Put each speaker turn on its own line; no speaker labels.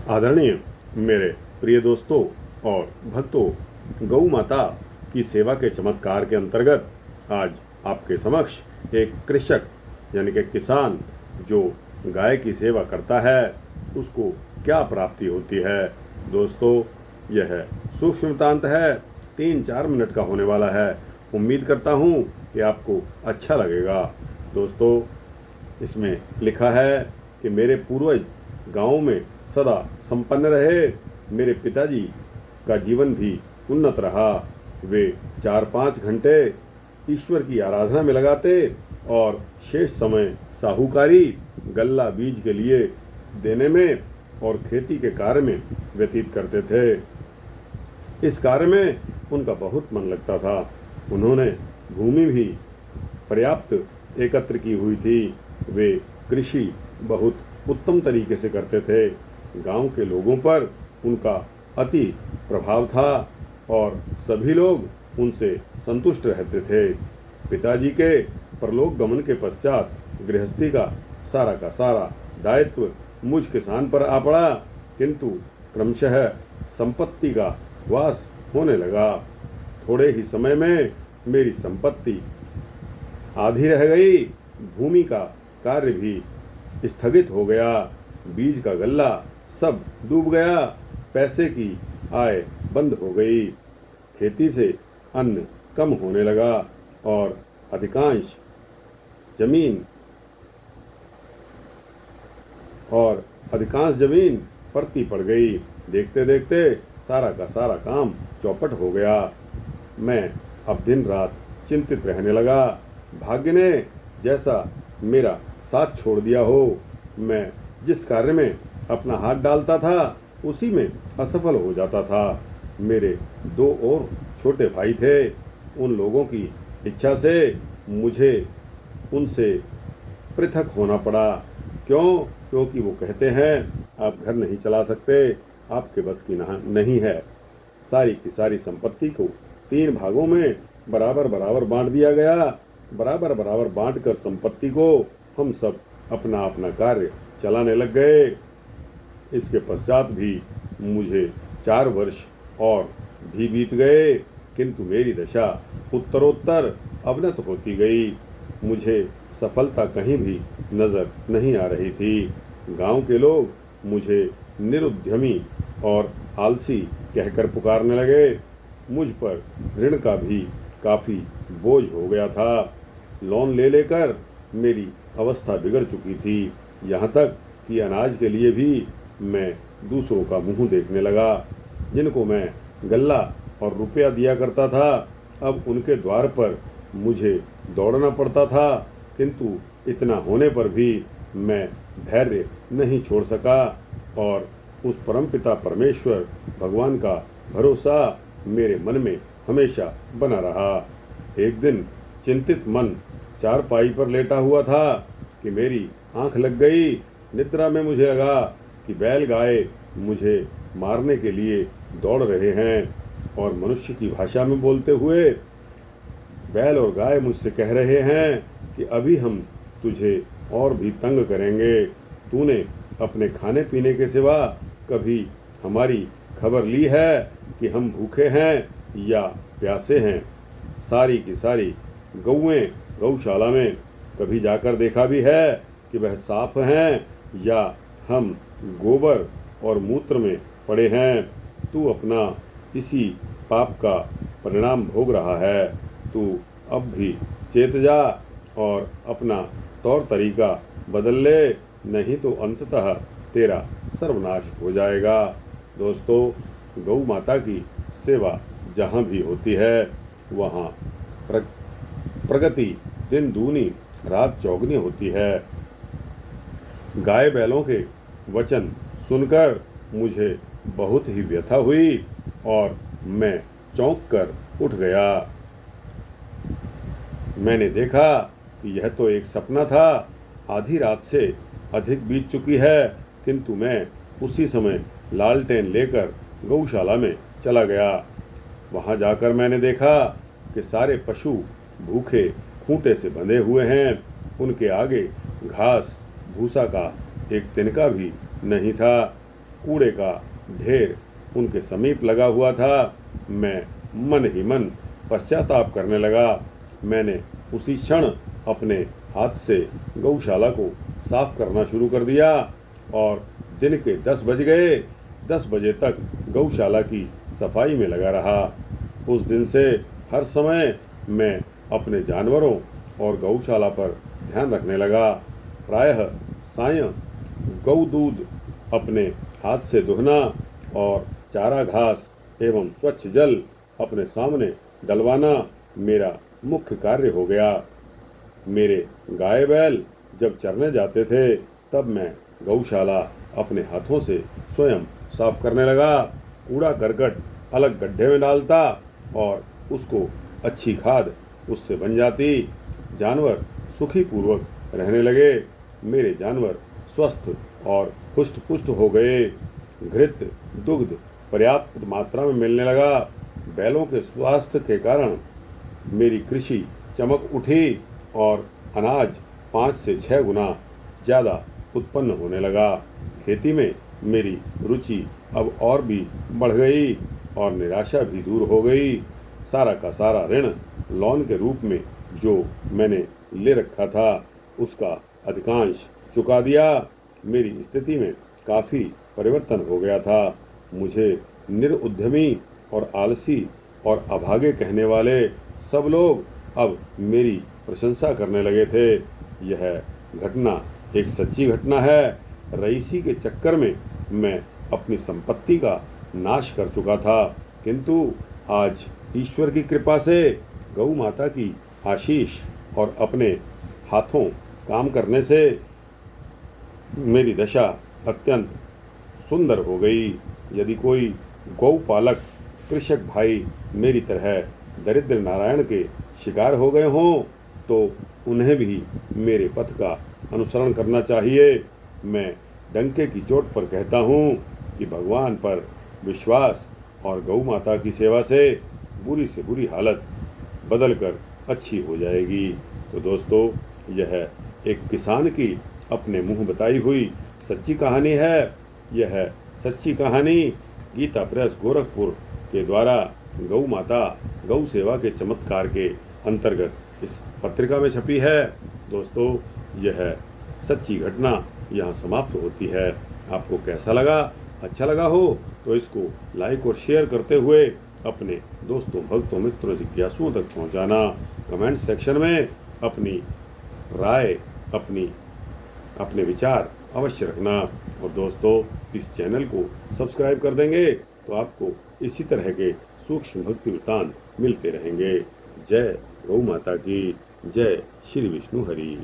आदरणीय मेरे प्रिय दोस्तों और भक्तों, गौ माता की सेवा के चमत्कार के अंतर्गत आज आपके समक्ष एक कृषक यानी कि किसान जो गाय की सेवा करता है उसको क्या प्राप्ति होती है। दोस्तों, यह सूक्ष्म वृत्तांत है, 3-4 मिनट का होने वाला है। उम्मीद करता हूँ कि आपको अच्छा लगेगा। दोस्तों, इसमें लिखा है कि मेरे पूर्वज गाँव में सदा संपन्न रहे। मेरे पिताजी का जीवन भी उन्नत रहा। वे 4-5 घंटे ईश्वर की आराधना में लगाते और शेष समय साहूकारी, गल्ला बीज के लिए देने में और खेती के कार्य में व्यतीत करते थे। इस कार्य में उनका बहुत मन लगता था। उन्होंने भूमि भी पर्याप्त एकत्र की हुई थी। वे कृषि बहुत उत्तम तरीके से करते थे। गांव के लोगों पर उनका अति प्रभाव था और सभी लोग उनसे संतुष्ट रहते थे। पिताजी के परलोक गमन के पश्चात गृहस्थी का सारा दायित्व मुझ किसान पर आ पड़ा, किंतु क्रमशः संपत्ति का वास होने लगा। थोड़े ही समय में मेरी संपत्ति आधी रह गई। भूमि का कार्य भी स्थगित हो गया। बीज का गल्ला सब डूब गया। पैसे की आय बंद हो गई। खेती से अन्न कम होने लगा और अधिकांश जमीन परती पड़ गई। देखते देखते सारा का सारा काम चौपट हो गया। मैं अब दिन रात चिंतित रहने लगा। भाग्य ने जैसा मेरा साथ छोड़ दिया हो। मैं जिस कार्य में अपना हाथ डालता था उसी में असफल हो जाता था। मेरे 2 और छोटे भाई थे। उन लोगों की इच्छा से मुझे उनसे पृथक होना पड़ा। क्यों? क्योंकि वो कहते हैं आप घर नहीं चला सकते, आपके बस की नहीं है। सारी की सारी संपत्ति को 3 भागों में बराबर बराबर बांट दिया गया। बराबर बराबर बांट कर संपत्ति को हम सब अपना अपना कार्य चलाने लग गए। इसके पश्चात भी मुझे 4 वर्ष और भी बीत गए, किंतु मेरी दशा उत्तरोत्तर अवनत होती गई। मुझे सफलता कहीं भी नजर नहीं आ रही थी। गांव के लोग मुझे निरुद्यमी और आलसी कहकर पुकारने लगे। मुझ पर ऋण का भी काफ़ी बोझ हो गया था। लोन ले लेकर मेरी अवस्था बिगड़ चुकी थी। यहाँ तक कि अनाज के लिए भी मैं दूसरों का मुंह देखने लगा। जिनको मैं गल्ला और रुपया दिया करता था, अब उनके द्वार पर मुझे दौड़ना पड़ता था। किंतु इतना होने पर भी मैं धैर्य नहीं छोड़ सका और उस परमपिता परमेश्वर भगवान का भरोसा मेरे मन में हमेशा बना रहा। एक दिन चिंतित मन चारपाई पर लेटा हुआ था कि मेरी आंख लग गई। निद्रा में मुझे लगा कि बैल गाय मुझे मारने के लिए दौड़ रहे हैं और मनुष्य की भाषा में बोलते हुए बैल और गाय मुझसे कह रहे हैं कि अभी हम तुझे और भी तंग करेंगे। तूने अपने खाने पीने के सिवा कभी हमारी खबर ली है कि हम भूखे हैं या प्यासे हैं? सारी की सारी गौएं गौशाला में कभी जाकर देखा भी है कि वह साफ हैं या हम गोबर और मूत्र में पड़े हैं? तू अपना इसी पाप का परिणाम भोग रहा है। तू अब भी चेत जा और अपना तौर तरीका बदल ले, नहीं तो अंततः तेरा सर्वनाश हो जाएगा। दोस्तों, गौ माता की सेवा जहाँ भी होती है वहाँ प्रगति दिन दूनी रात चौगनी होती है। गाय बैलों के वचन सुनकर मुझे बहुत ही व्यथा हुई और मैं चौंक कर उठ गया। मैंने देखा कि यह तो एक सपना था। आधी रात से अधिक बीत चुकी है, किंतु मैं उसी समय लालटेन लेकर गौशाला में चला गया। वहां जाकर मैंने देखा कि सारे पशु भूखे खूंटे से बंधे हुए हैं। उनके आगे घास भूसा का एक तिनका भी नहीं था। कूड़े का ढेर उनके समीप लगा हुआ था। मैं मन ही मन पश्चाताप करने लगा। मैंने उसी क्षण अपने हाथ से गौशाला को साफ करना शुरू कर दिया और दिन के 10 बज गए। 10 बजे तक गौशाला की सफाई में लगा रहा। उस दिन से हर समय मैं अपने जानवरों और गौशाला पर ध्यान रखने लगा। प्रायः सायं गौ दूध अपने हाथ से दुहना और चारा घास एवं स्वच्छ जल अपने सामने डलवाना मेरा मुख्य कार्य हो गया। मेरे गाय बैल जब चरने जाते थे तब मैं गौशाला अपने हाथों से स्वयं साफ करने लगा। कूड़ा करकट अलग गड्ढे में डालता और उसको अच्छी खाद उससे बन जाती। जानवर सुखी पूर्वक रहने लगे। मेरे जानवर स्वस्थ और पुष्ट पुष्ट हो गए। घृत दुग्ध पर्याप्त मात्रा में मिलने लगा। बैलों के स्वास्थ्य के कारण मेरी कृषि चमक उठी और अनाज 5 से 6 गुना ज़्यादा उत्पन्न होने लगा। खेती में मेरी रुचि अब और भी बढ़ गई और निराशा भी दूर हो गई। सारा का सारा ऋण लोन के रूप में जो मैंने ले रखा था उसका अधिकांश चुका दिया। मेरी स्थिति में काफ़ी परिवर्तन हो गया था। मुझे निरुद्यमी और आलसी और अभागे कहने वाले सब लोग अब मेरी प्रशंसा करने लगे थे। यह घटना एक सच्ची घटना है। रईसी के चक्कर में मैं अपनी संपत्ति का नाश कर चुका था, किंतु आज ईश्वर की कृपा से, गौ माता की आशीष और अपने हाथों काम करने से मेरी दशा अत्यंत सुंदर हो गई। यदि कोई गौपालक कृषक भाई मेरी तरह दरिद्र नारायण के शिकार हो गए हों तो उन्हें भी मेरे पथ का अनुसरण करना चाहिए। मैं डंके की चोट पर कहता हूँ कि भगवान पर विश्वास और गौ माता की सेवा से बुरी हालत बदलकर अच्छी हो जाएगी। तो दोस्तों, यह एक किसान की अपने मुंह बताई हुई सच्ची कहानी है। यह सच्ची कहानी गीता प्रेस गोरखपुर के द्वारा गौ माता गौ सेवा के चमत्कार के अंतर्गत इस पत्रिका में छपी है। दोस्तों, यह सच्ची घटना यहाँ समाप्त होती है। आपको कैसा लगा? अच्छा लगा हो तो इसको लाइक और शेयर करते हुए अपने दोस्तों, भक्तों, मित्रों, जिज्ञासुओं तक पहुँचाना। कमेंट सेक्शन में अपनी राय, अपने विचार अवश्य रखना। और दोस्तों, इस चैनल को सब्सक्राइब कर देंगे तो आपको इसी तरह के सूक्ष्म भक्ति वृत्तांत मिलते रहेंगे। जय गौ माता की जय। श्री विष्णु हरि।